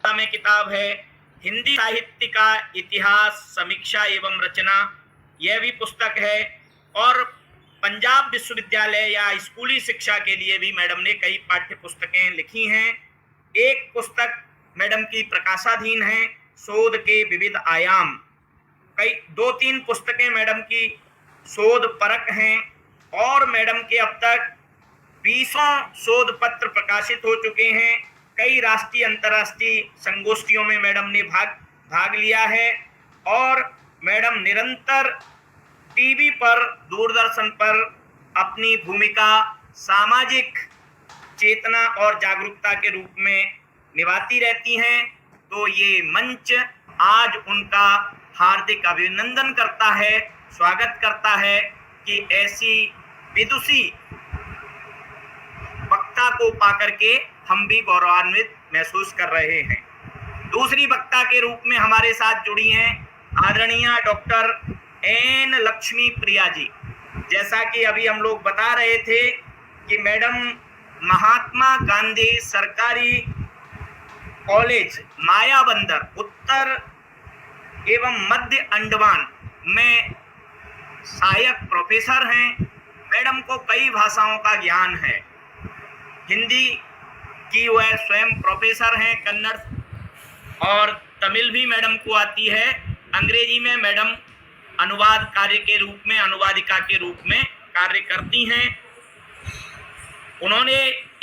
विशेषता में किताब है। हिंदी साहित्य का इतिहास, समीक्षा एवं रचना, यह भी पुस्तक है। और पंजाब विश्वविद्यालय या स्कूली शिक्षा के लिए भी मैडम ने कई पाठ्य पुस्तकें लिखी हैं। एक पुस्तक मैडम की प्रकाशाधीन है, शोध के विविध आयाम। कई 2-3 पुस्तकें मैडम की शोध परक हैं और मैडम के अब तक 20 शोध पत्र प्रकाशित हो चुके हैं। कई राष्ट्रीय अंतर्राष्ट्रीय संगोष्ठियों में मैडम ने भाग लिया है और मैडम निरंतर टीवी पर, दूरदर्शन पर अपनी भूमिका सामाजिक चेतना और जागरूकता के रूप में निभाती रहती हैं। तो ये मंच आज उनका हार्दिक अभिनंदन करता है, स्वागत करता है कि ऐसी विदुषी वक्ता को पाकर के हम भी गौरवान्वित महसूस कर रहे हैं। दूसरी वक्ता के रूप में हमारे साथ जुड़ी हैं आदरणीय डॉक्टर एन लक्ष्मी प्रिया जी। जैसा कि अभी हम लोग बता रहे थे कि मैडम महात्मा गांधी सरकारी कॉलेज मायाबंदर, उत्तर एवं मध्य अंडमान में सहायक प्रोफेसर हैं। मैडम को कई भाषाओं का ज्ञान है। हिंदी की वह स्वयं प्रोफेसर हैं, कन्नड़ और तमिल भी मैडम को आती है। अंग्रेजी में मैडम अनुवाद कार्य के रूप में, अनुवादिका के रूप में कार्य करती हैं। उन्होंने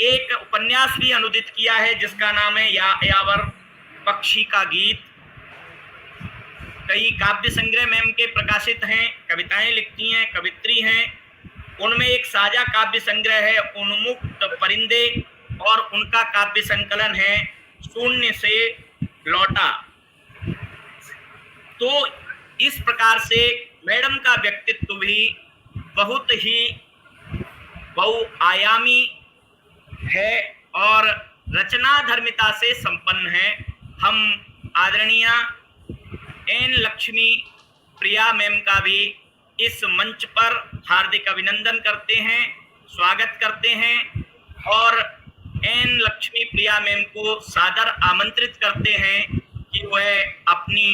एक उपन्यास भी अनुदित किया है जिसका नाम है यायावर पक्षी का गीत। कई काव्य संग्रह मैम के प्रकाशित हैं, कविताएं लिखती हैं, कवित्री हैं। उनमें एक साझा काव्य संग्रह है उन्मुक्त परिंदे और उनका काव्य संकलन है शून्य से लौटा। तो इस प्रकार से मैडम का व्यक्तित्व भी बहुत ही बहुआयामी है और रचनाधर्मिता से संपन्न है। हम आदरणीय एन लक्ष्मी प्रिया मैम का भी इस मंच पर हार्दिक अभिनंदन करते हैं, स्वागत करते हैं और एन लक्ष्मी प्रिया मैम को सादर आमंत्रित करते हैं कि वह अपनी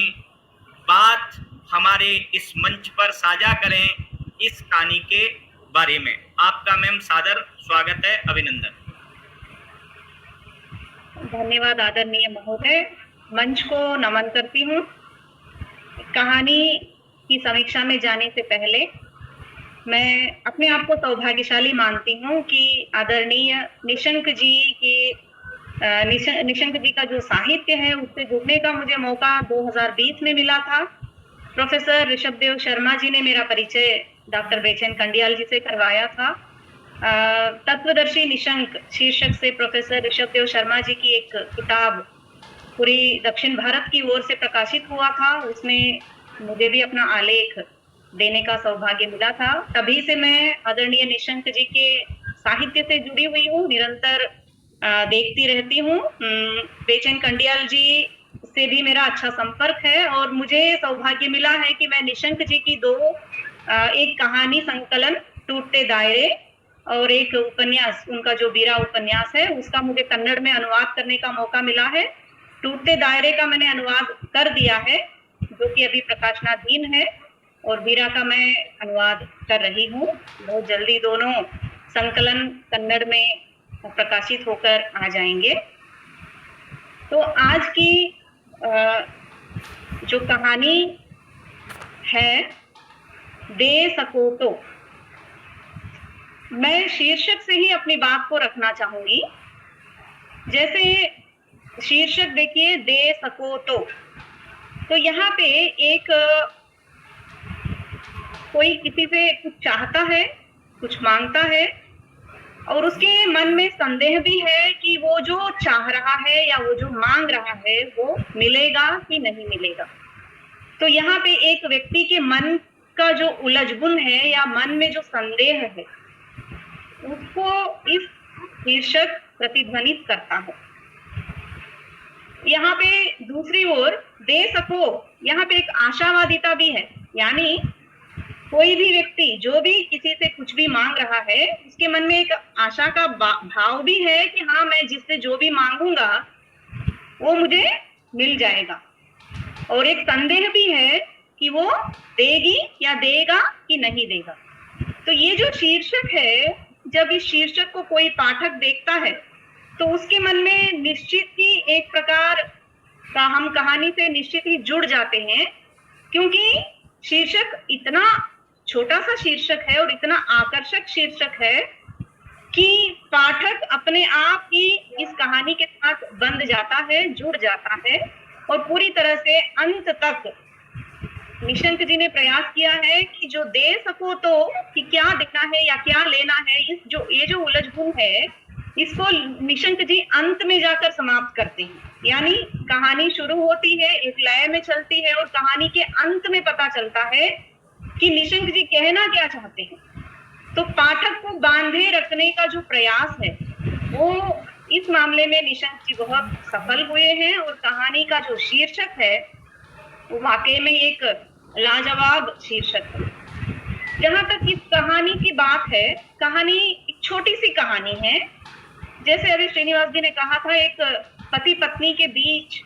बात हमारे इस मंच पर साझा करें इस कहानी के बारे में। आपका मैम सादर स्वागत है, अभिनंदन। धन्यवाद आदरणीय महोदय, मंच को नमन करती हूँ। कहानी की समीक्षा में जाने से पहले मैं अपने आप को सौभाग्यशाली मानती हूँ कि आदरणीय निशंक जी का जो साहित्य है उससे जुड़ने का मुझे मौका 2020 में मिला था। प्रोफेसर ऋषभदेव शर्मा जी ने मेरा परिचय डॉक्टर बेचैन कंडियाल जी से करवाया था। तत्वदर्शी निशंक शीर्षक से प्रोफेसर ऋषभदेव शर्मा जी की एक किताब पूरी दक्षिण भारत की ओर से प्रकाशित हुआ था। उसमें मुझे भी अपना आलेख देने का सौभाग्य मिला था। तभी से मैं आदरणीय निशंक जी के साहित्य से जुड़ी हुई हूँ, निरंतर देखती रहती हूँ। बेचैन कंडियाल जी से भी मेरा अच्छा संपर्क है और मुझे सौभाग्य मिला है कि मैं निशंक जी की एक कहानी संकलन टूटते दायरे और एक उपन्यास, उनका जो बीरा उपन्यास है उसका मुझे कन्नड़ में अनुवाद करने का मौका मिला है। टूटते दायरे का मैंने अनुवाद कर दिया है जो कि अभी प्रकाशनाधीन है और बीरा का मैं अनुवाद कर रही हूँ। बहुत जल्दी दोनों संकलन कन्नड़ में प्रकाशित होकर आ जाएंगे। तो आज की जो कहानी है दे सको तो, मैं शीर्षक से ही अपनी बात को रखना चाहूंगी। जैसे शीर्षक देखिए, दे सको तो यहाँ पे एक कोई किसी से कुछ चाहता है, कुछ मांगता है और उसके मन में संदेह भी है कि वो जो चाह रहा है या वो जो मांग रहा है वो मिलेगा कि नहीं मिलेगा। तो यहाँ पे एक व्यक्ति के मन का जो उलझन है या मन में जो संदेह है उसको इस शीर्षक प्रतिध्वनित करता है। यहाँ पे दूसरी ओर दे सको, यहाँ पे एक आशावादिता भी है, यानी कोई भी व्यक्ति जो भी किसी से कुछ भी मांग रहा है उसके मन में एक आशा का भाव भी है कि हाँ, मैं जिससे जो भी मांगूंगा वो मुझे मिल जाएगा। और एक संदेह भी है कि वो देगी या देगा कि नहीं देगा। तो ये जो शीर्षक है, जब इस शीर्षक को कोई पाठक देखता है तो उसके मन में निश्चित ही एक प्रकार का, हम कहानी से निश्चित ही जुड़ जाते हैं, क्योंकि शीर्षक इतना छोटा सा शीर्षक है और इतना आकर्षक शीर्षक है कि पाठक अपने आप ही इस कहानी के साथ बंध जाता है, जुड़ जाता है और पूरी तरह से अंत तक निशंक जी ने प्रयास किया है कि जो दे सको तो, कि क्या देना है या क्या लेना है, ये जो उलझन है, इसको निशंक जी अंत में जाकर समाप्त करते हैं। यानी कहानी शुरू होती है, एक लय में चलती है और कहानी के अंत में पता चलता है कि निशंक जी कहना क्या चाहते हैं। तो पाठक को बांधे रखने का जो प्रयास है वो इस मामले में निशंक जी बहुत सफल हुए हैं और कहानी का जो शीर्षक है वो वाकई में एक लाजवाब शीर्षक है। जहां तक इस कहानी की बात है, कहानी एक छोटी सी कहानी है। जैसे अभी श्रीनिवास जी ने कहा था, एक पति पत्नी के बीच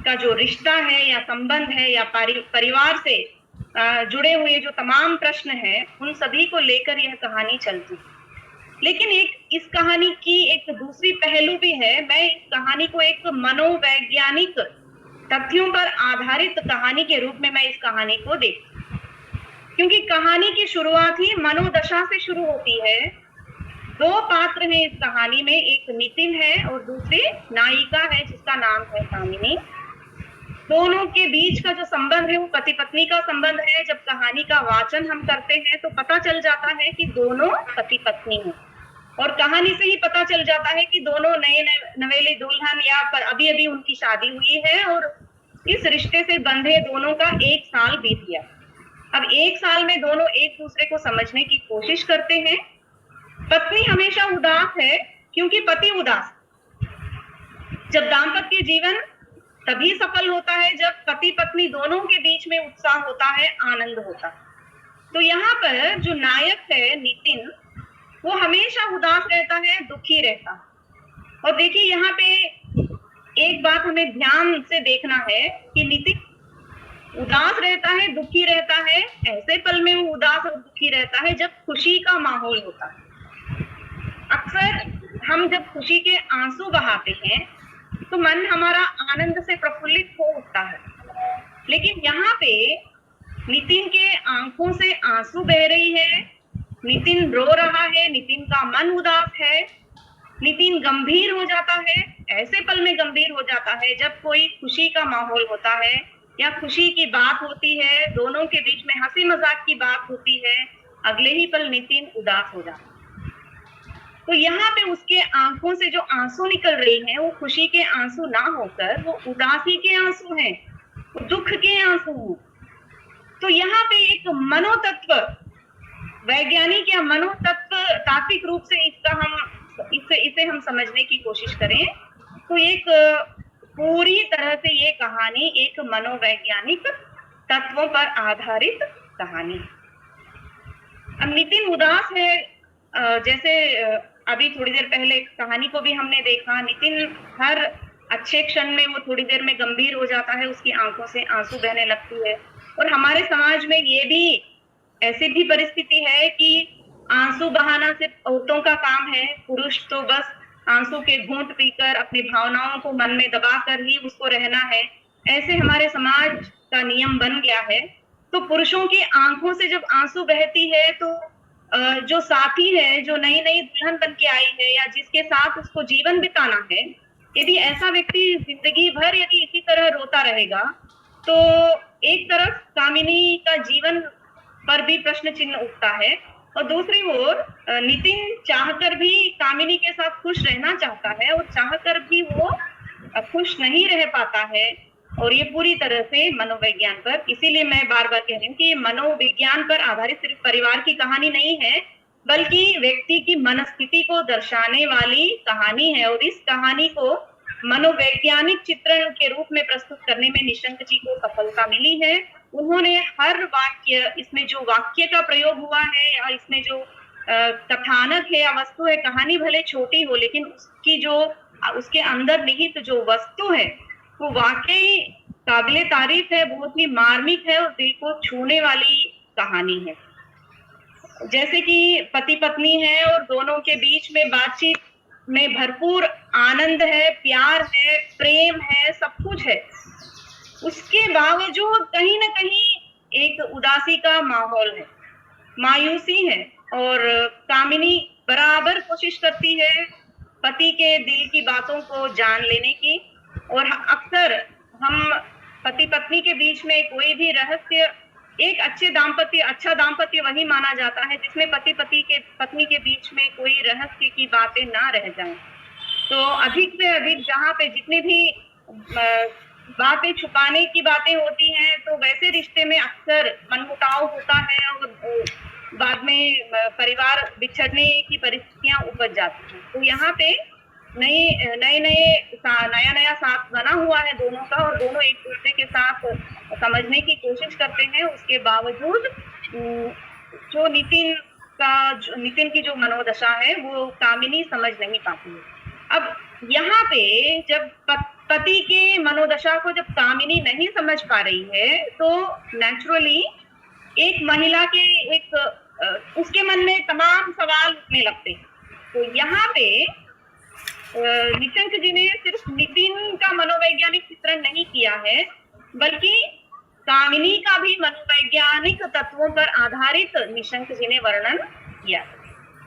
का जो रिश्ता है या संबंध है या परिवार से जुड़े हुए जो तमाम प्रश्न हैं, उन सभी को लेकर यह कहानी चलती है। लेकिन इस कहानी की एक दूसरी पहलू भी है। मैं इस कहानी को एक मनोवैज्ञानिक तथ्यों पर आधारित कहानी के रूप में मैं इस कहानी को देखती हूँ, क्योंकि कहानी की शुरुआत ही मनोदशा से शुरू होती है। दो पात्र हैं इस कहानी में, एक नितिन है और दूसरी नायिका है जिसका नाम है कामिनी। दोनों के बीच का जो संबंध है वो पति पत्नी का संबंध है। जब कहानी का वाचन हम करते हैं तो पता चल जाता है कि दोनों पति पत्नी हैं, और कहानी से ही पता चल जाता है कि दोनों नए नवेली दुल्हन या अभी अभी उनकी शादी हुई है और इस रिश्ते से बंधे दोनों का 1 साल बीत गया। अब 1 साल में दोनों एक दूसरे को समझने की कोशिश करते हैं। पत्नी हमेशा उदास है क्योंकि पति उदास। जब दाम्पत्य जीवन तभी सफल होता है जब पति पत्नी दोनों के बीच में उत्साह होता है, आनंद होता है। तो यहाँ पर जो नायक है नितिन, वो हमेशा उदास रहता है, दुखी रहता है। और देखिए यहाँ पे एक बात हमें ध्यान से देखना है कि नितिन उदास रहता है, दुखी रहता है। ऐसे पल में वो उदास और दुखी रहता है जब खुशी का माहौल होता है। अक्सर हम जब खुशी के आंसू बहाते हैं तो मन हमारा आनंद से प्रफुल्लित हो उठता है, लेकिन यहाँ पे नितिन के आंखों से आंसू बह रही है, नितिन रो रहा है, नितिन का मन उदास है, नितिन गंभीर हो जाता है। ऐसे पल में गंभीर हो जाता है जब कोई खुशी का माहौल होता है या खुशी की बात होती है, दोनों के बीच में हंसी मजाक की बात होती है, अगले ही पल नितिन उदास हो जाता है। तो यहाँ पे उसके आंखों से जो आंसू निकल रही हैं वो खुशी के आंसू ना होकर वो उदासी के आंसू हैं, दुख के आंसू हैं। तो यहाँ पे एक मनोतत्व वैज्ञानिक या मनोतत्व तात्विक रूप से इसे हम समझने की कोशिश करें तो एक पूरी तरह से ये कहानी एक मनोवैज्ञानिक तत्वों पर आधारित कहानी। अब नितिन उदास है, जैसे अभी थोड़ी देर पहले कहानी को भी हमने देखा, नितिन हर अच्छे क्षण में वो थोड़ी देर में गंभीर हो जाता है, उसकी आंखों से आंसू बहने लगती है। और हमारे समाज में ये भी ऐसी भी परिस्थिति है कि आंसू बहाना सिर्फ औरतों का काम है, पुरुष तो बस आंसू के घूंट पीकर अपनी भावनाओं को मन में दबा कर ही उसको रहना है। ऐसे हमारे समाज का नियम बन गया है। तो पुरुषों की आंखों से जब आंसू बहती है तो जो साथी है, जो नई नई दुल्हन बन के आई है या जिसके साथ उसको जीवन बिताना है, यदि ऐसा व्यक्ति जिंदगी भर यदि इसी तरह रोता रहेगा तो एक तरफ कामिनी का जीवन पर भी प्रश्न चिन्ह उठता है और दूसरी ओर नितिन चाहकर भी कामिनी के साथ खुश रहना चाहता है और चाहकर भी वो खुश नहीं रह पाता है। और ये पूरी तरह से मनोविज्ञान पर, इसीलिए मैं बार बार कह रही हूँ कि मनोविज्ञान पर आधारित सिर्फ परिवार की कहानी नहीं है, बल्कि व्यक्ति की मनस्थिति को दर्शाने वाली कहानी है। और इस कहानी को मनोवैज्ञानिक चित्रण के रूप में प्रस्तुत करने में निशंक जी को सफलता मिली है। उन्होंने हर वाक्य, इसमें जो वाक्य का प्रयोग हुआ है या इसमें जो कथानक है या वस्तु है, कहानी भले छोटी हो लेकिन उसकी जो उसके अंदर निहित जो वस्तु है वो वाकई काबिले तारीफ है, बहुत ही मार्मिक है और दिल को छूने वाली कहानी है। जैसे कि पति पत्नी है और दोनों के बीच में बातचीत में भरपूर आनंद है, प्यार है, प्रेम है, सब कुछ है। उसके बावजूद कहीं ना कहीं एक उदासी का माहौल है, मायूसी है। और कामिनी बराबर कोशिश करती है पति के दिल की बातों को जान लेने की। और अक्सर हम पति पत्नी के बीच में कोई भी रहस्य, एक अच्छा दाम्पत्य वही माना जाता है जिसमें पत्नी के बीच में कोई रहस्य की बातें ना रह जाएं। तो अधिक से अधिक जहाँ पे जितनी भी बातें छुपाने की बातें होती हैं, तो वैसे रिश्ते में अक्सर मनमुटाव होता है और बाद में परिवार बिछड़ने की परिस्थितियां उपज जाती हैं। तो यहाँ पे नया साथ बना हुआ है दोनों का, और दोनों एक दूसरे के साथ समझने की कोशिश करते हैं। उसके बावजूद जो नितिन की जो मनोदशा है वो कामिनी समझ नहीं पाती है। अब यहाँ पे जब पति के मनोदशा को जब कामिनी नहीं समझ पा रही है, तो नेचुरली एक महिला के उसके मन में तमाम सवाल उठने लगते हैं। तो यहाँ पे निशंक जी ने सिर्फ नितिन का मनोवैज्ञानिक चित्रण नहीं किया है, बल्कि कामिनी का भी मनोवैज्ञानिक तत्वों पर आधारित निशंक जी ने वर्णन किया।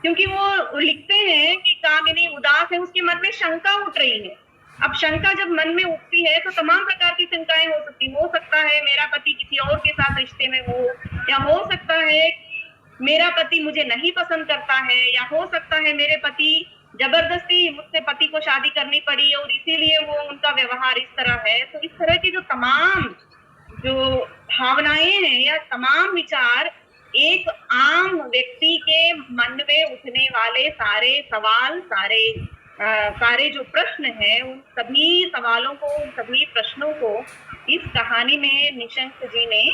क्योंकि वो लिखते हैं कि कामिनी उदास है, उसके मन में शंका उठ रही है। अब शंका जब मन में उठती है तो तमाम प्रकार की शंकाएं हो सकता है मेरा पति किसी और के साथ रिश्ते में हो, या हो सकता है मेरा पति मुझे नहीं पसंद करता है, या हो सकता है मेरे पति जबरदस्ती मुझसे पति को शादी करनी पड़ी और इसीलिए वो उनका व्यवहार इस तरह है। तो इस तरह की जो तमाम जो भावनाएं हैं या तमाम विचार, एक आम व्यक्ति के मन में उठने वाले सारे सवाल, सारे जो प्रश्न हैं, उन सभी सवालों को, उन सभी प्रश्नों को इस कहानी में निशंक जी ने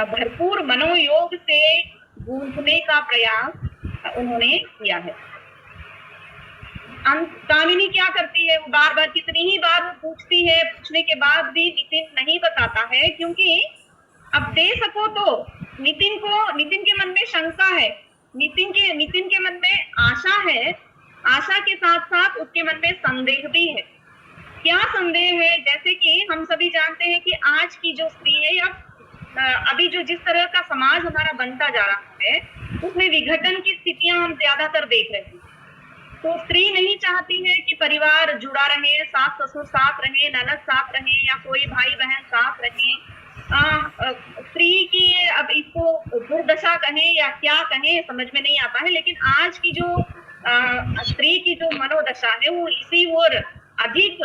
भरपूर मनोयोग से गूंथने का प्रयास उन्होंने किया है। कामिनी क्या करती है, वो बार बार कितनी ही बार वो पूछती है, पूछने के बाद भी नितिन नहीं बताता है। क्योंकि अब दे सको तो नितिन के मन में शंका है, नितिन के मन में आशा है, आशा के साथ साथ उसके मन में संदेह भी है। क्या संदेह है? जैसे कि हम सभी जानते हैं कि आज की जो स्त्री है, या अभी जो जिस तरह का समाज हमारा बनता जा रहा है, उसमें विघटन की स्थितियां हम ज्यादातर देख रहे हैं। तो स्त्री नहीं चाहती है कि परिवार जुड़ा रहे, सास ससुर साथ रहे, ननद साथ रहे, या कोई भाई बहन साथ रहे। स्त्री की अब इसको दुर्दशा कहें या क्या कहें समझ में नहीं आता है, लेकिन आज की जो स्त्री की जो मनोदशा है वो इसी ओर अधिक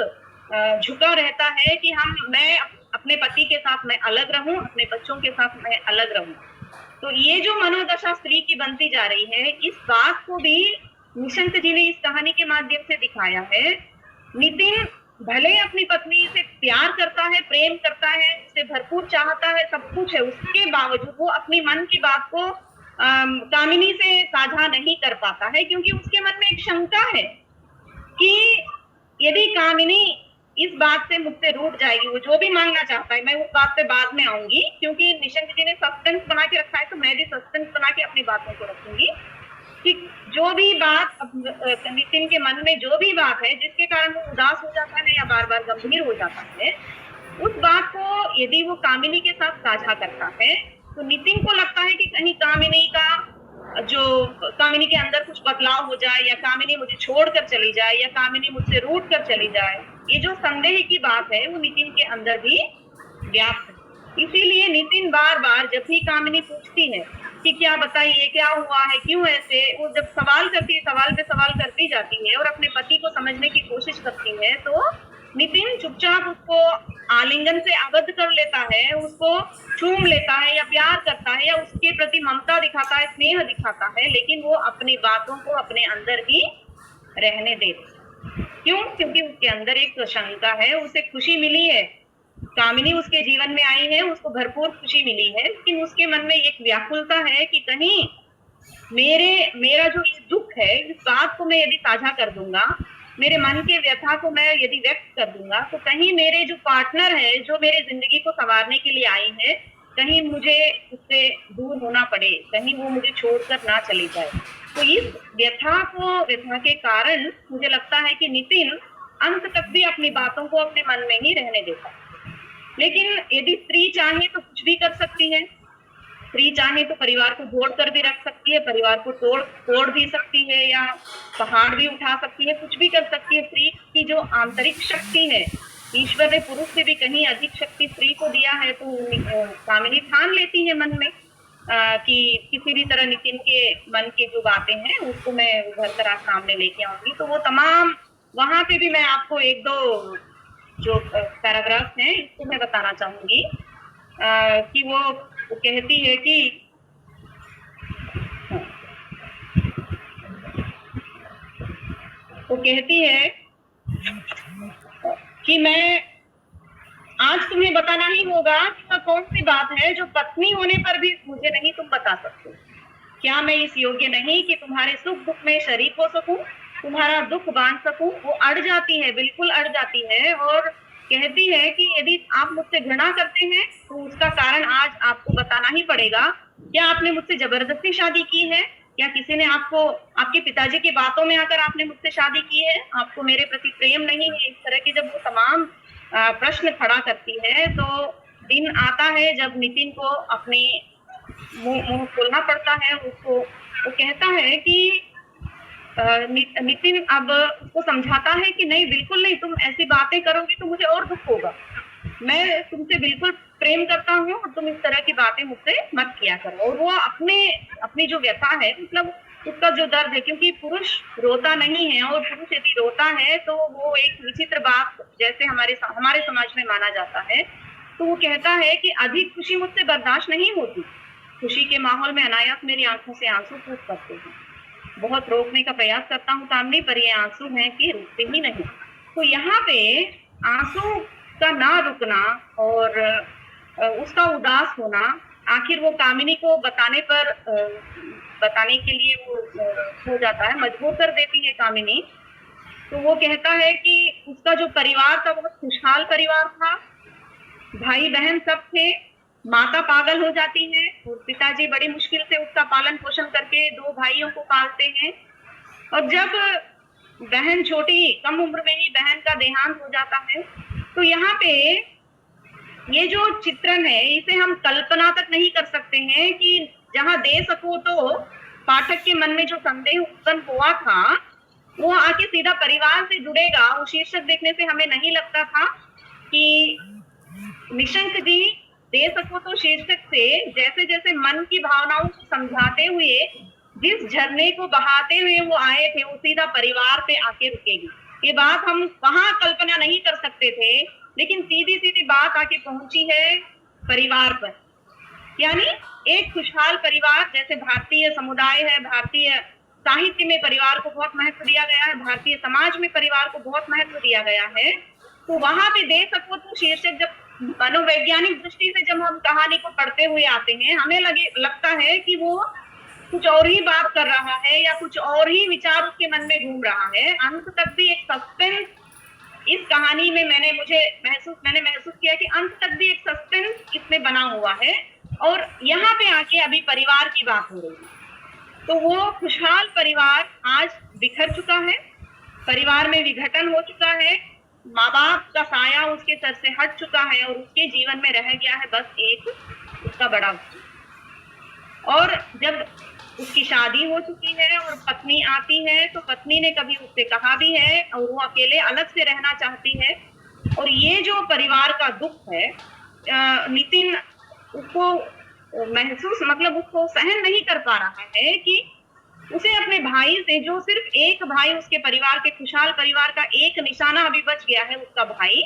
झुका रहता है कि मैं अपने पति के साथ मैं अलग रहूं, अपने बच्चों के साथ मैं अलग रहूं। तो ये जो मनोदशा स्त्री की बनती जा रही है, इस बात को भी निशंक जी ने इस कहानी के माध्यम से दिखाया है। नितिन भले अपनी पत्नी से प्यार करता है, प्रेम करता है, उसे भरपूर चाहता है, सब कुछ है, उसके बावजूद वो अपनी मन की बात को कामिनी से साझा नहीं कर पाता है। क्योंकि उसके मन में एक शंका है कि यदि कामिनी इस बात से मुझसे रूठ जाएगी, वो जो भी मांगना चाहता है, मैं उस बात पे बाद में आऊंगी, क्योंकि निशंक जी ने सस्पेंस बना के रखा है, तो मैं भी सस्पेंस बना के अपनी बातों को रखूंगी कि जो भी बात नितिन के मन में जो भी बात है जिसके कारण वो उदास हो जाता है या बार बार गंभीर हो जाता है, उस बात को यदि वो कामिनी के साथ साझा करता है, तो नितिन को लगता है कि कहीं कामिनी के अंदर कुछ बदलाव हो जाए, या कामिनी मुझे छोड़कर चली जाए, या कामिनी मुझसे रूठ कर चली जाए। ये जो संदेह की बात है वो नितिन के अंदर भी व्याप्त है। इसीलिए नितिन बार बार जब भी कामिनी पूछती है कि क्या बताइए, क्या हुआ है, क्यों ऐसे, वो जब सवाल पे सवाल करती जाती है और अपने पति को समझने की कोशिश करती है, तो नितिन चुपचाप उसको आलिंगन से आबद्ध कर लेता है, उसको चूम लेता है, या प्यार करता है, या उसके प्रति ममता दिखाता है, स्नेह दिखाता है, लेकिन वो अपनी बातों को अपने अंदर ही रहने देता। क्यों? क्योंकि उसके अंदर एक शंका है, उसे खुशी मिली है, कामिनी उसके जीवन में आई है, उसको भरपूर खुशी मिली है, लेकिन उसके मन में एक व्याकुलता है कि कहीं मेरा जो दुख है, इस बात को मैं यदि साझा कर दूंगा मेरे मन के व्यथा को मैं यदि व्यक्त कर दूंगा तो कहीं मेरे जो पार्टनर है, जो मेरे जिंदगी को संवारने के लिए आई है, कहीं मुझे उससे दूर होना पड़े, कहीं वो मुझे छोड़कर ना चली जाए। तो इस व्यथा के कारण मुझे लगता है कि नितिन अंत तक भी अपनी बातों को अपने मन में ही रहने देता। लेकिन यदि स्त्री चाहे तो कुछ भी कर सकती है, स्त्री चाहे तो परिवार को जोड़ कर भी रख सकती है, परिवार को तोड़ भी सकती है, या पहाड़ भी उठा सकती है, कुछ भी कर सकती है। स्त्री की जो आंतरिक शक्ति है, ईश्वर ने पुरुष से भी कहीं अधिक शक्ति स्त्री को दिया है। तो कामिनी ठान लेती है मन में कि किसी भी तरह नितिन के मन की जो बातें हैं उसको मैं उभर कर आज सामने लेके आऊंगी। तो वो तमाम वहां पे भी मैं आपको एक दो जो पैराग्राफ हैं इसको मैं बताना चाहूंगी कि वो कहती है कि वो कहती है कि मैं आज तुम्हें बताना ही होगा कि वह कौन सी बात है जो पत्नी होने पर भी मुझे नहीं तुम बता सकते। क्या मैं इस योग्य नहीं कि तुम्हारे सुख दुख में शरीक हो सकूं, तुम्हारा दुख बांट सकूं। वो अड़ जाती है, बिल्कुल अड़ जाती है और कहती है कि यदि आप मुझसे घृणा करते हैं तो उसका कारण आज आपको बताना ही पड़ेगा। क्या आपने मुझसे जबरदस्ती शादी की है, या किसी ने आपको, आपके पिताजी की बातों में आकर आपने मुझसे शादी की है, आपको मेरे प्रति प्रेम नहीं है। इस तरह के जब वो तमाम प्रश्न खड़ा करती है तो दिन आता है जब नितिन को अपने मुंह खोलना पड़ता है। उसको वो कहता है कि नितिन अब उसको समझाता है कि नहीं, बिल्कुल नहीं, तुम ऐसी बातें करोगी तो मुझे और दुख होगा। मैं तुमसे बिल्कुल प्रेम करता हूँ और तुम इस तरह की बातें मुझसे मत किया करो। और वो अपनी जो व्यथा है, मतलब उसका जो दर्द है, क्योंकि पुरुष रोता नहीं है, और पुरुष यदि रोता है तो वो एक विचित्र बात जैसे हमारे समाज में माना जाता है। तो वो कहता है कि अधिक खुशी मुझसे बर्दाश्त नहीं होती, खुशी के माहौल में अनायास मेरी आंखों से आंसू फूट पड़ते हैं। बहुत रोकने का प्रयास करता हूँ कामनी, पर ये आंसू हैं कि रुकते ही नहीं। तो यहाँ पे आंसू का ना रुकना और उसका उदास होना, आखिर वो कामिनी को बताने के लिए वो हो जाता है, मजबूर कर देती है कामिनी। तो वो कहता है कि उसका जो परिवार था बहुत खुशहाल परिवार था, भाई बहन सब थे, माता पागल हो जाती है और पिताजी बड़ी मुश्किल से उसका पालन पोषण करके 2 भाइयों को पालते हैं। और जब बहन छोटी, कम उम्र में ही बहन का देहांत हो जाता है, तो यहाँ पे ये जो चित्रण है इसे हम कल्पना तक नहीं कर सकते हैं कि जहां दे सको तो पाठक के मन में जो संदेह उत्पन्न हुआ था वो आके सीधा परिवार से जुड़ेगा। वो शीर्षक देखने से हमें नहीं लगता था कि निशंक जी दे सको तो शीर्षक से जैसे जैसे मन की भावनाओं को समझाते हुए जिस झरने को बहाते हुए वो आए थे वो सीधा परिवार पे आके रुकेगी। ये बात हम वहां कल्पना नहीं कर सकते थे, लेकिन सीधी सीधी बात आके पहुंची है परिवार पर। यानी एक खुशहाल परिवार, जैसे भारतीय समुदाय है, भारतीय साहित्य में परिवार को बहुत महत्व दिया गया है, भारतीय समाज में परिवार को बहुत महत्व दिया गया है। तो वहां पे दे सको तो शीर्षक जब मनोवैज्ञानिक दृष्टि से जब हम कहानी को पढ़ते हुए आते हैं, हमें लगता है कि वो कुछ और ही बात कर रहा है या कुछ और ही विचार उसके मन में घूम रहा है। अंत तक भी एक सस्पेंस इस कहानी में मैंने महसूस किया कि अंत तक भी एक सस्पेंस इसमें बना हुआ है। और यहाँ पे आके अभी परिवार की बात हो रही है, तो वो खुशहाल परिवार आज बिखर चुका है, परिवार में विघटन हो चुका है, माँ बाप का साया उसके सर से हट चुका है और उसके जीवन में रह गया है बस एक उसका बड़ा। और जब उसकी शादी हो चुकी है और पत्नी आती है तो पत्नी ने कभी उससे कहा भी है और वो अकेले अलग से रहना चाहती है। और ये जो परिवार का दुख है, नितिन उसको उसको सहन नहीं कर पा रहा है कि उसे अपने भाई से, जो सिर्फ एक भाई उसके परिवार के खुशहाल परिवार का एक निशाना अभी बच गया है, उसका भाई,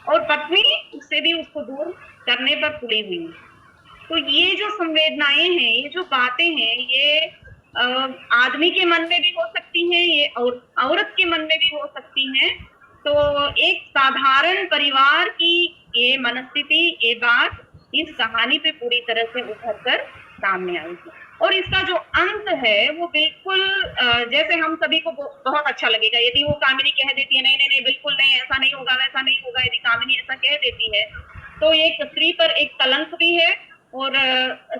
और पत्नी उससे भी उसको दूर करने पर तुली हुई है। तो ये जो संवेदनाएं हैं, ये जो बातें हैं, ये आदमी के मन में भी हो सकती हैं, ये औरत के मन में भी हो सकती हैं। तो एक साधारण परिवार की ये मनस्थिति, ये बात इस कहानी पे पूरी तरह से उभर कर सामने आई है। और इसका जो अंत है वो बिल्कुल जैसे हम सभी को बहुत अच्छा लगेगा यदि वो कामिनी कह देती है नहीं नहीं नहीं बिल्कुल नहीं, ऐसा नहीं होगा वैसा नहीं होगा। यदि कामिनी ऐसा कह देती है तो ये एक स्त्री पर एक कलंक भी है और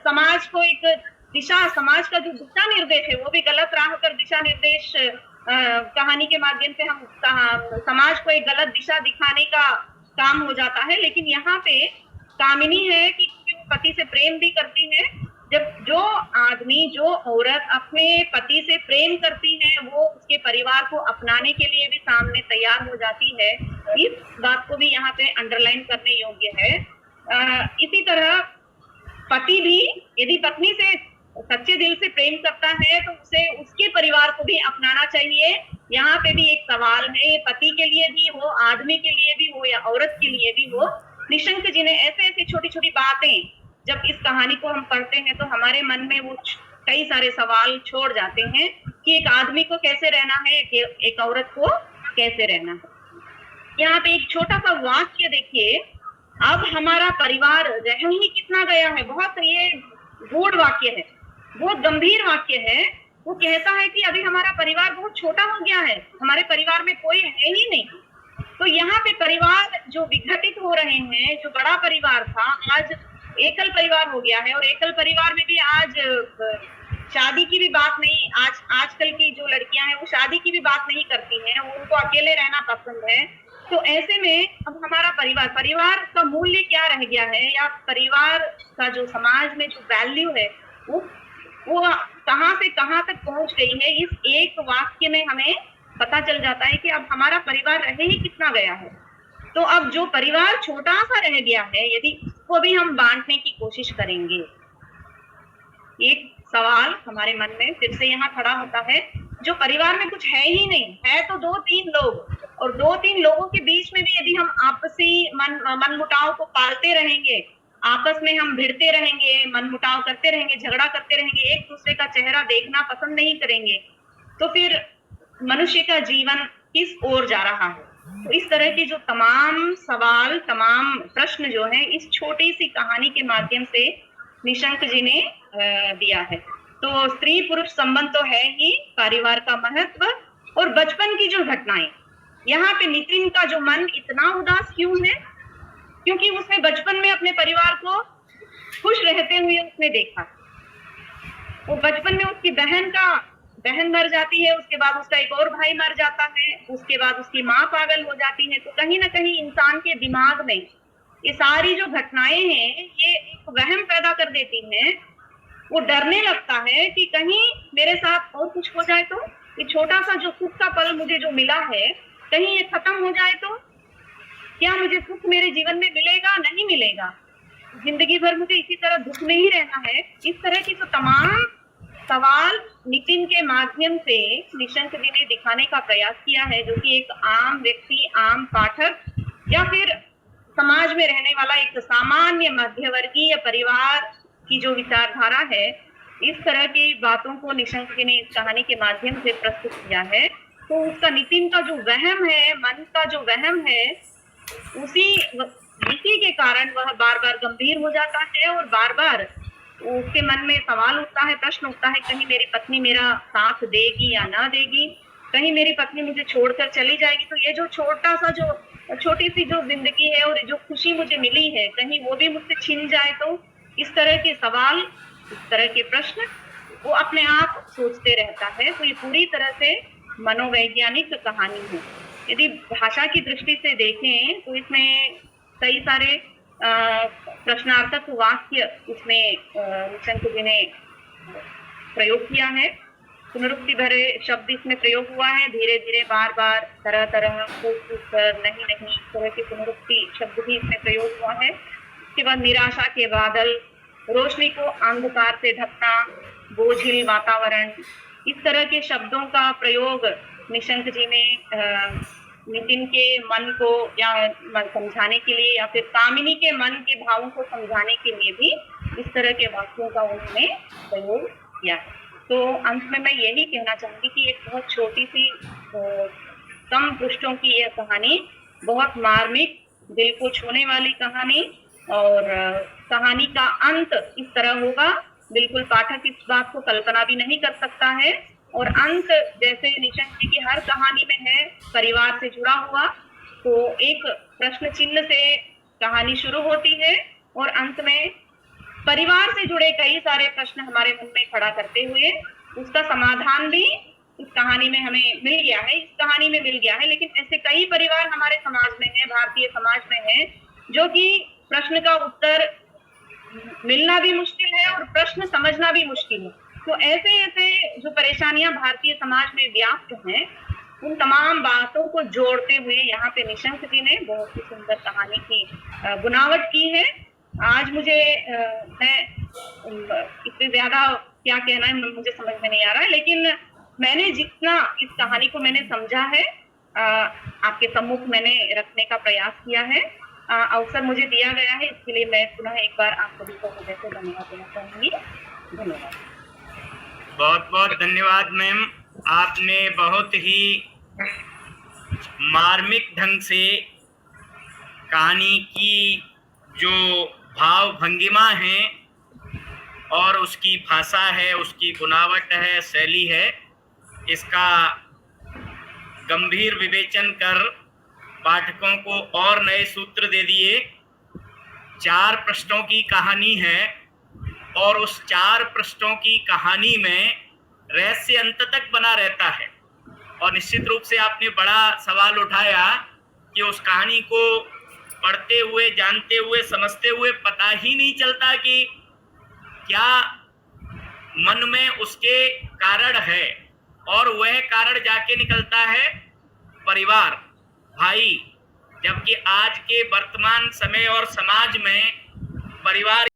समाज को एक दिशा, समाज का जो दिशा निर्देश है वो भी गलत राह पर दिशा निर्देश कहानी के माध्यम से हम समाज को एक गलत दिशा दिखाने का काम हो जाता है। लेकिन यहाँ पे कामिनी है कि पति से प्रेम भी करती है। जब जो आदमी, जो औरत अपने पति से प्रेम करती है वो उसके परिवार को अपनाने के लिए भी सामने तैयार हो जाती है। इस बात को भी यहाँ पे अंडरलाइन करने योग्य है। इसी तरह पति भी यदि पत्नी से सच्चे दिल से प्रेम करता है तो उसे उसके परिवार को भी अपनाना चाहिए। यहाँ पे भी एक सवाल है, ये पति के लिए भी हो, आदमी के लिए भी हो या औरत के लिए भी हो। निशंक जी ने ऐसे ऐसे छोटी छोटी बातें जब इस कहानी को हम पढ़ते हैं तो हमारे मन में वो कई सारे सवाल छोड़ जाते हैं कि एक आदमी को कैसे रहना है, एक औरत को कैसे रहना है। यहाँ पे एक छोटा सा वाक्य देखिए, अब हमारा परिवार रह ही कितना गया है। बहुत ये गूढ़ वाक्य है, बहुत गंभीर वाक्य है। वो कहता है कि अभी हमारा परिवार बहुत छोटा हो गया है, हमारे परिवार में कोई है ही नहीं। तो यहाँ पे परिवार जो विघटित हो रहे हैं, जो बड़ा परिवार था आज एकल परिवार हो गया है। और एकल परिवार में भी आज शादी की भी बात नहीं, आजकल की जो लड़कियां हैं वो शादी की भी बात नहीं करती हैं, वो उनको अकेले रहना पसंद है। तो ऐसे में अब हमारा परिवार का मूल्य क्या रह गया है, या परिवार का जो समाज में जो वैल्यू है वो कहाँ से कहाँ तक पहुंच गई है। इस एक वाक्य में हमें पता चल जाता है कि अब हमारा परिवार रह ही कितना गया है। तो अब जो परिवार छोटा सा रह गया है, यदि उसको भी हम बांटने की कोशिश करेंगे, एक सवाल हमारे मन में फिर से यहाँ खड़ा होता है, जो परिवार में कुछ है ही नहीं, है तो 2-3 लोग, और 2-3 लोगों के बीच में भी यदि हम आपसी मनमुटाव को पालते रहेंगे, आपस में हम भिड़ते रहेंगे, मनमुटाव करते रहेंगे, झगड़ा करते रहेंगे, एक दूसरे का चेहरा देखना पसंद नहीं करेंगे, तो फिर मनुष्य का जीवन किस ओर जा रहा है। तो इस तरह के जो तमाम सवाल, तमाम प्रश्न जो है इस छोटी सी कहानी के माध्यम से निशंक जी ने दिया है। तो स्त्री पुरुष संबंध तो है ही, परिवार का महत्व और बचपन की जो घटनाएं। यहाँ पे नितिन का जो मन इतना उदास क्यों है, क्योंकि उसने बचपन में अपने परिवार को खुश रहते हुए उसने देखा। वो बचपन में उसकी बहन मर जाती है, उसके बाद उसका एक और भाई मर जाता है, उसके बाद उसकी माँ पागल हो जाती है। तो कहीं ना कहीं इंसान के दिमाग में ये सारी जो घटनाएं हैं ये एक वहम पैदा कर देती हैं। वो डरने लगता है कि कहीं मेरे साथ और कुछ हो जाए तो, ये छोटा सा जो सुख का पल मुझे जो मिला है कहीं ये खत्म हो जाए तो क्या मुझे सुख मेरे जीवन में मिलेगा, नहीं मिलेगा, जिंदगी भर मुझे इसी तरह दुख में ही रहना है। इस तरह की तो तमाम सवाल नितिन के माध्यम से निशंक जी ने दिखाने का प्रयास किया है, जो कि एक आम व्यक्ति, आम पाठक या फिर समाज में रहने वाला एक सामान्य मध्यवर्गीय परिवार की जो विचारधारा है, इस तरह की बातों को निशंक जी ने इस कहानी के माध्यम से प्रस्तुत किया है। तो उसका नितिन का जो वहम है, मन का जो वहम है, इसी के कारण वह बार बार गंभीर हो जाता है और बार बार उसके मन में सवाल उठता है, प्रश्न उठता है, कहीं मेरी पत्नी मेरा साथ देगी या ना देगी, कहीं मेरी पत्नी मुझे छोड़कर चली जाएगी तो ये जो छोटी सी जो जिंदगी है और जो खुशी मुझे मिली है कहीं वो भी मुझसे छिन जाए तो। इस तरह के सवाल, इस तरह के प्रश्न वो अपने आप सोचते रहता है। तो ये पूरी तरह से मनोवैज्ञानिक कहानी है। यदि भाषा की दृष्टि से देखें तो इसमें कई सारे प्रश्नार्थक वाक्य इसमें निशंक जी ने प्रयोग किया है, पुनरुक्ति भरे शब्द इसमें प्रयोग हुआ है, धीरे धीरे बार बार, तरह तरह, नहीं नहीं, इस तरह के पुनरुक्ति शब्द भी इसमें प्रयोग हुआ है। उसके बाद निराशा के बादल, रोशनी को अंधकार से ढकना, बोझिल वातावरण, इस तरह के शब्दों का प्रयोग निशंक जी ने नितिन के मन को या समझाने के लिए या फिर कामिनी के मन के भावों को समझाने के लिए भी इस तरह के वाक्यों का उन्होंने प्रयोग किया है। तो अंत में मैं यही कहना चाहूंगी कि एक बहुत छोटी सी कम पृष्ठों की यह कहानी बहुत मार्मिक, दिल को छूने वाली कहानी, और कहानी का अंत इस तरह होगा बिल्कुल पाठक इस बात को कल्पना भी नहीं कर सकता है। और अंत जैसे निशंक जी की हर कहानी में है परिवार से जुड़ा हुआ, तो एक प्रश्न चिन्ह से कहानी शुरू होती है और अंत में परिवार से जुड़े कई सारे प्रश्न हमारे मन में खड़ा करते हुए उसका समाधान भी इस कहानी में हमें मिल गया है, इस कहानी में मिल गया है। लेकिन ऐसे कई परिवार हमारे समाज में है, भारतीय समाज में है, जो कि प्रश्न का उत्तर मिलना भी मुश्किल है और प्रश्न समझना भी मुश्किल है। तो ऐसे ऐसे जो परेशानियां भारतीय समाज में व्याप्त हैं, उन तमाम बातों को जोड़ते हुए यहाँ पे निशंक जी ने बहुत ही सुंदर कहानी की बुनावट की है। आज मुझे मैं इससे ज्यादा क्या कहना है मुझे समझ में नहीं आ रहा है, लेकिन मैंने जितना इस कहानी को मैंने समझा है आपके सम्मुख मैंने रखने का प्रयास किया है। अवसर मुझे दिया गया है, इसके लिए मैं पुनः एक बार आप सभी को हृदय से धन्यवाद देना चाहूंगी। धन्यवाद। बहुत बहुत धन्यवाद मैम, आपने बहुत ही मार्मिक ढंग से कहानी की जो भाव भंगिमा है और उसकी भाषा है, उसकी बुनावट है, शैली है, इसका गंभीर विवेचन कर पाठकों को और नए सूत्र दे दिए। 4 पृष्ठों की कहानी है और उस 4 पृष्ठों की कहानी में रहस्य अंत तक बना रहता है। और निश्चित रूप से आपने बड़ा सवाल उठाया कि उस कहानी को पढ़ते हुए, जानते हुए, समझते हुए पता ही नहीं चलता कि क्या मन में उसके कारण है, और वह कारण जाके निकलता है परिवार, भाई। जबकि आज के वर्तमान समय और समाज में परिवार